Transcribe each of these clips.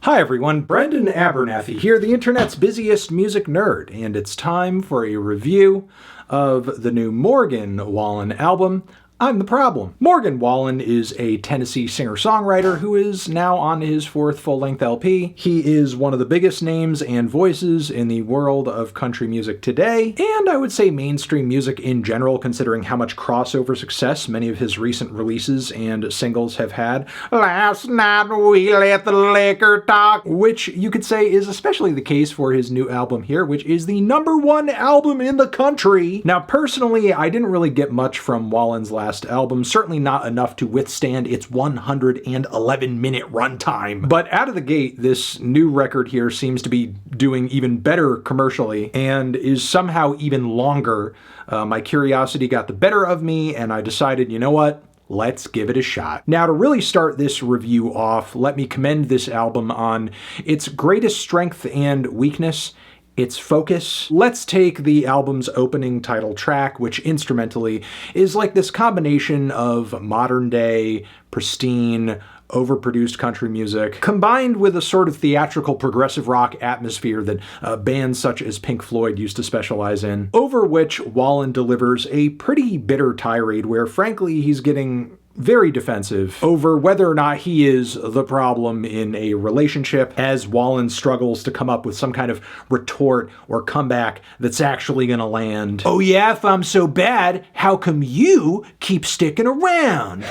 Hi everyone, Brendan Abernathy here, the internet's busiest music nerd, and it's time for a review of the new Morgan Wallen album, I'm the Problem. Morgan Wallen is a Tennessee singer-songwriter who is now on his fourth full-length LP. He is one of the biggest names and voices in the world of country music today, and I would say mainstream music in general, considering how much crossover success many of his recent releases and singles have had. Last night we let the liquor talk, which you could say is especially the case for his new album here, which is the #1 album in the country. Now, personally, I didn't really get much from Wallen's last album, certainly not enough to withstand its 111-minute runtime. But out of the gate, this new record here seems to be doing even better commercially and is somehow even longer. My curiosity got the better of me, and I decided, you know what? Let's give it a shot. Now, to really start this review off, let me commend this album on its greatest strength and weakness: its focus. Let's take the album's opening title track, which instrumentally is like this combination of modern day, pristine, overproduced country music, combined with a sort of theatrical progressive rock atmosphere that bands such as Pink Floyd used to specialize in, over which Wallen delivers a pretty bitter tirade where, frankly, he's getting very defensive over whether or not he is the problem in a relationship, as Wallen struggles to come up with some kind of retort or comeback that's actually gonna land. Oh yeah, if I'm so bad, how come you keep sticking around?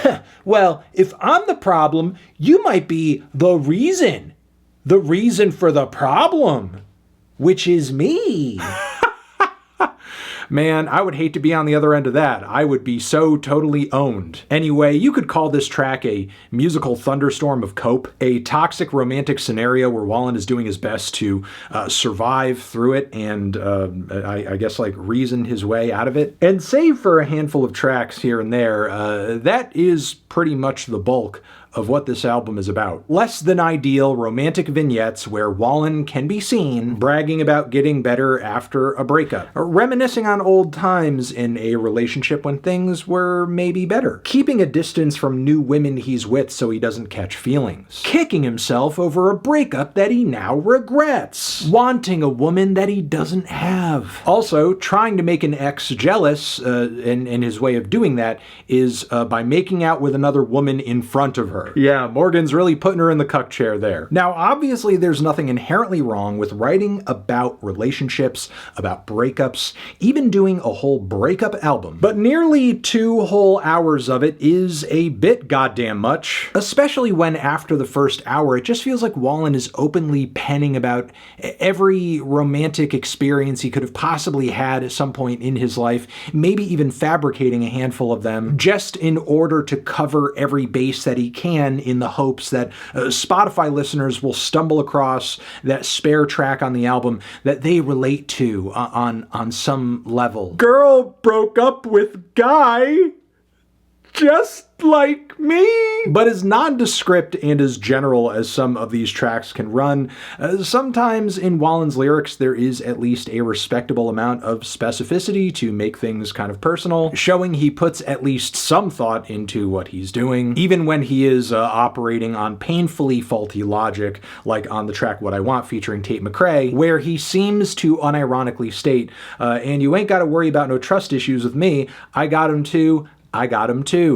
Well, if I'm the problem, you might be the reason for the problem, which is me. Man, I would hate to be on the other end of that. I would be so totally owned. Anyway, you could call this track a musical thunderstorm of cope, a toxic romantic scenario where Wallen is doing his best to survive through it and I guess like reason his way out of it. And save for a handful of tracks here and there, that is pretty much the bulk of what this album is about. Less than ideal romantic vignettes where Wallen can be seen bragging about getting better after a breakup, or reminiscing on old times in a relationship when things were maybe better, keeping a distance from new women he's with so he doesn't catch feelings, kicking himself over a breakup that he now regrets, wanting a woman that he doesn't have. Also, trying to make an ex jealous, and his way of doing that is by making out with another woman in front of her. Yeah, Morgan's really putting her in the cuck chair there. Now, obviously, there's nothing inherently wrong with writing about relationships, about breakups, even doing a whole breakup album. But nearly 2 whole hours of it is a bit goddamn much, especially when after the first hour, it just feels like Wallen is openly penning about every romantic experience he could have possibly had at some point in his life, maybe even fabricating a handful of them, just in order to cover every base that he can in the hopes that Spotify listeners will stumble across that spare track on the album that they relate to on some level. Girl broke up with guy just like me. But as nondescript and as general as some of these tracks can run, sometimes in Wallen's lyrics there is at least a respectable amount of specificity to make things kind of personal, showing he puts at least some thought into what he's doing, even when he is operating on painfully faulty logic, like on the track What I Want featuring Tate McRae, where he seems to unironically state, and you ain't gotta worry about no trust issues with me, I got him too,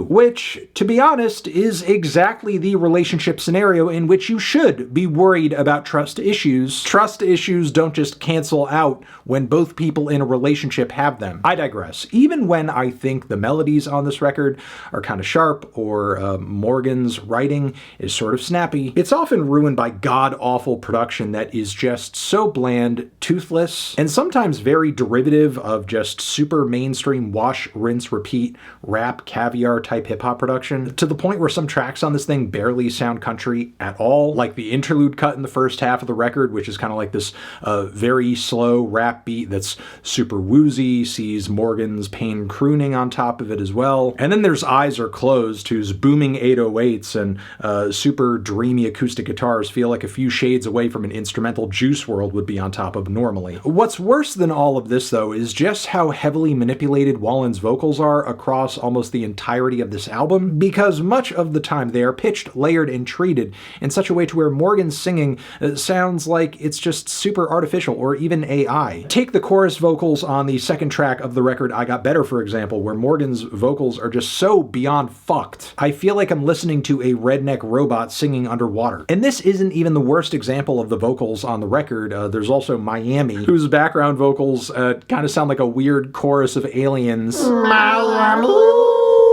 which, to be honest, is exactly the relationship scenario in which you should be worried about trust issues. Trust issues don't just cancel out when both people in a relationship have them. I digress. Even when I think the melodies on this record are kind of sharp, or Morgan's writing is sort of snappy, it's often ruined by god-awful production that is just so bland, toothless, and sometimes very derivative of just super mainstream wash, rinse, repeat, rap, caviar type hip-hop production, to the point where some tracks on this thing barely sound country at all, like the interlude cut in the first half of the record, which is kind of like this very slow rap beat that's super woozy, sees Morgan's pain crooning on top of it as well. And then there's Eyes Are Closed, whose booming 808s and super dreamy acoustic guitars feel like a few shades away from an instrumental Juice WRLD would be on top of normally. What's worse than all of this, though, is just how heavily manipulated Wallen's vocals are across almost almost the entirety of this album, because much of the time they are pitched, layered, and treated in such a way to where Morgan's singing sounds like it's just super artificial or even AI. Take the chorus vocals on the second track of the record, I Got Better, for example, where Morgan's vocals are just so beyond fucked. I feel like I'm listening to a redneck robot singing underwater. And this isn't even the worst example of the vocals on the record. There's also Miami, whose background vocals kind of sound like a weird chorus of aliens. Miami.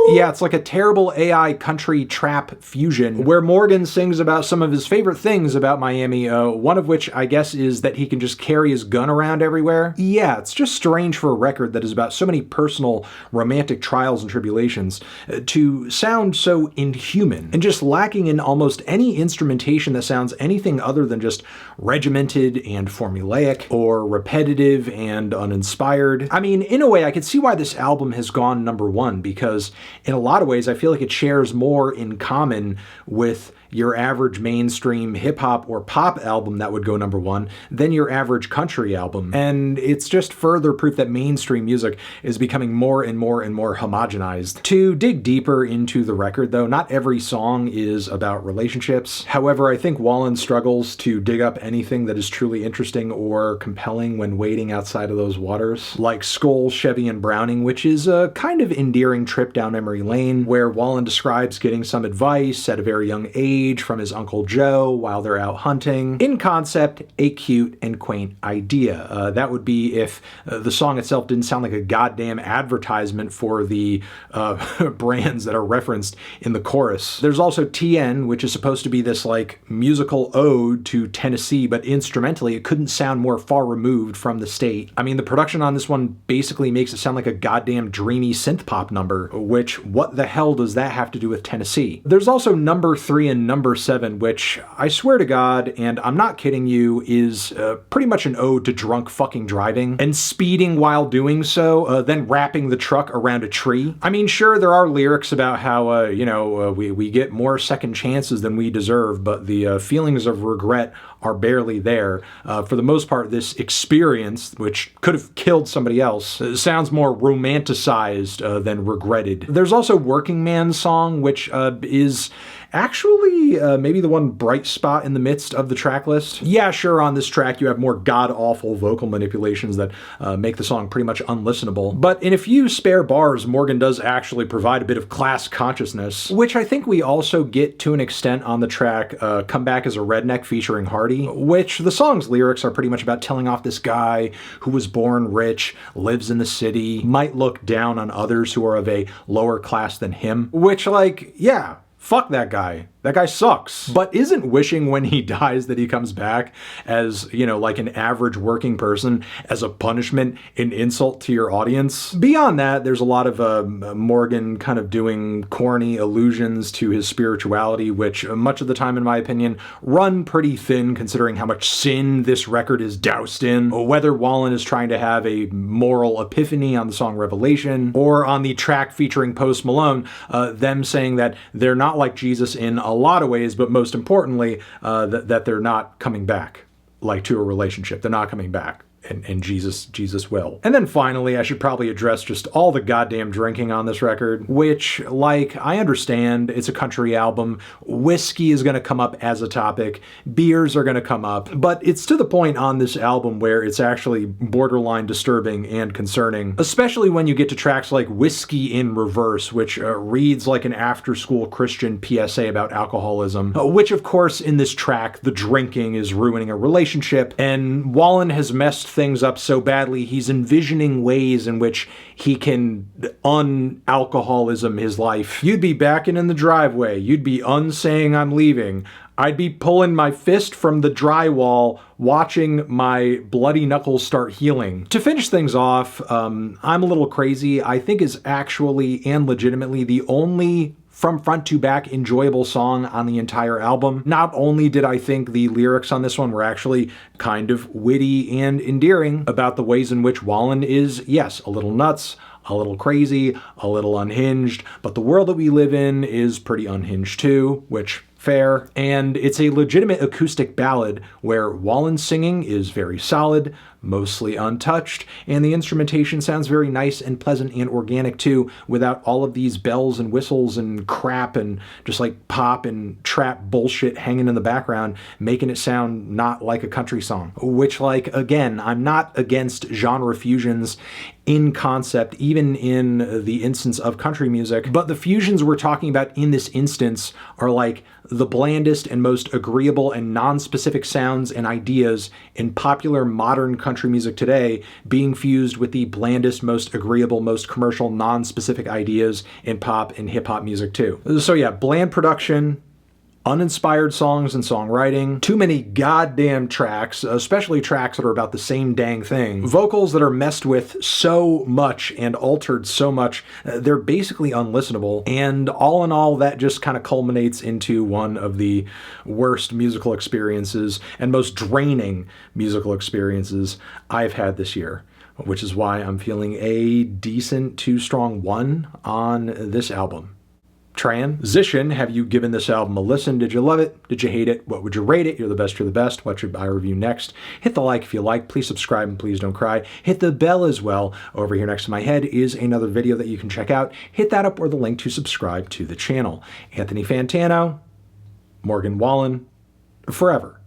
Yeah, it's like a terrible AI country trap fusion where Morgan sings about some of his favorite things about Miami, one of which I guess is that he can just carry his gun around everywhere. Yeah, it's just strange for a record that is about so many personal romantic trials and tribulations to sound so inhuman and just lacking in almost any instrumentation that sounds anything other than just regimented and formulaic or repetitive and uninspired. I mean, in a way, I could see why this album has gone #1, because in a lot of ways, I feel like it shares more in common with your average mainstream hip-hop or pop album that would go #1 than your average country album. And it's just further proof that mainstream music is becoming more and more and more homogenized. To dig deeper into the record, though, not every song is about relationships. However, I think Wallen struggles to dig up anything that is truly interesting or compelling when wading outside of those waters. Like Skoll, Chevy, and Browning, which is a kind of endearing trip down memory lane, where Wallen describes getting some advice at a very young age from his Uncle Joe while they're out hunting. In concept, a cute and quaint idea. That would be if the song itself didn't sound like a goddamn advertisement for the brands that are referenced in the chorus. There's also TN, which is supposed to be this like musical ode to Tennessee, but instrumentally it couldn't sound more far removed from the state. I mean, the production on this one basically makes it sound like a goddamn dreamy synth pop number, which what the hell does that have to do with Tennessee? There's also #3 and #7, which I swear to God, and I'm not kidding you, is pretty much an ode to drunk fucking driving and speeding while doing so, then wrapping the truck around a tree. I mean, sure, there are lyrics about how, we get more second chances than we deserve, but the feelings of regret are barely there. For the most part, this experience, which could have killed somebody else, sounds more romanticized than regretted. There's also Working Man's Song, which is actually maybe the one bright spot in the midst of the track list. Yeah, sure, on this track you have more god-awful vocal manipulations that make the song pretty much unlistenable. But in a few spare bars, Morgan does actually provide a bit of class consciousness, which I think we also get to an extent on the track Come Back as a Redneck featuring Hardy, which the song's lyrics are pretty much about telling off this guy who was born rich, lives in the city, might look down on others who are of a lower class than him, which, like, yeah, fuck that guy. That guy sucks. But isn't wishing when he dies that he comes back as, like an average working person as a punishment an insult to your audience? Beyond that, there's a lot of Morgan kind of doing corny allusions to his spirituality, which much of the time, in my opinion, run pretty thin considering how much sin this record is doused in. Whether Wallen is trying to have a moral epiphany on the song Revelation, or on the track featuring Post Malone, them saying that they're not like Jesus in a lot of ways, but most importantly, that they're not coming back, like to a relationship. They're not coming back. And Jesus will. And then finally, I should probably address just all the goddamn drinking on this record, which, like, I understand it's a country album. Whiskey is going to come up as a topic. Beers are going to come up. But it's to the point on this album where it's actually borderline disturbing and concerning, especially when you get to tracks like Whiskey in Reverse, which reads like an after-school Christian PSA about alcoholism, which, of course, in this track, the drinking is ruining a relationship, and Wallen has messed things up so badly, he's envisioning ways in which he can un-alcoholism his life. You'd be backing in the driveway. You'd be unsaying I'm leaving. I'd be pulling my fist from the drywall, watching my bloody knuckles start healing. To finish things off, I'm a Little Crazy, I think is actually and legitimately the only from front to back enjoyable song on the entire album. Not only did I think the lyrics on this one were actually kind of witty and endearing about the ways in which Wallen is, yes, a little nuts, a little crazy, a little unhinged, but the world that we live in is pretty unhinged too, which fair, and it's a legitimate acoustic ballad where Wallen's singing is very solid, mostly untouched, and the instrumentation sounds very nice and pleasant and organic too, without all of these bells and whistles and crap and just like pop and trap bullshit hanging in the background, making it sound not like a country song. Which, like, again, I'm not against genre fusions in concept, even in the instance of country music, but the fusions we're talking about in this instance are like the blandest and most agreeable and non-specific sounds and ideas in popular modern country music today being fused with the blandest, most agreeable, most commercial, non-specific ideas in pop and hip-hop music too. So yeah, bland production, uninspired songs and songwriting, too many goddamn tracks, especially tracks that are about the same dang thing, vocals that are messed with so much and altered so much, they're basically unlistenable, and all in all, that just kind of culminates into one of the worst musical experiences and most draining musical experiences I've had this year, which is why I'm feeling a decent to strong 1 on this album. Transition, have you given this album a listen? Did you love it? Did you hate it? What would you rate it? You're the best, you're the best. What should I review next? Hit the like if you like. Please subscribe and please don't cry. Hit the bell as well. Over here next to my head is another video that you can check out. Hit that up or the link to subscribe to the channel. Anthony Fantano, Morgan Wallen, forever.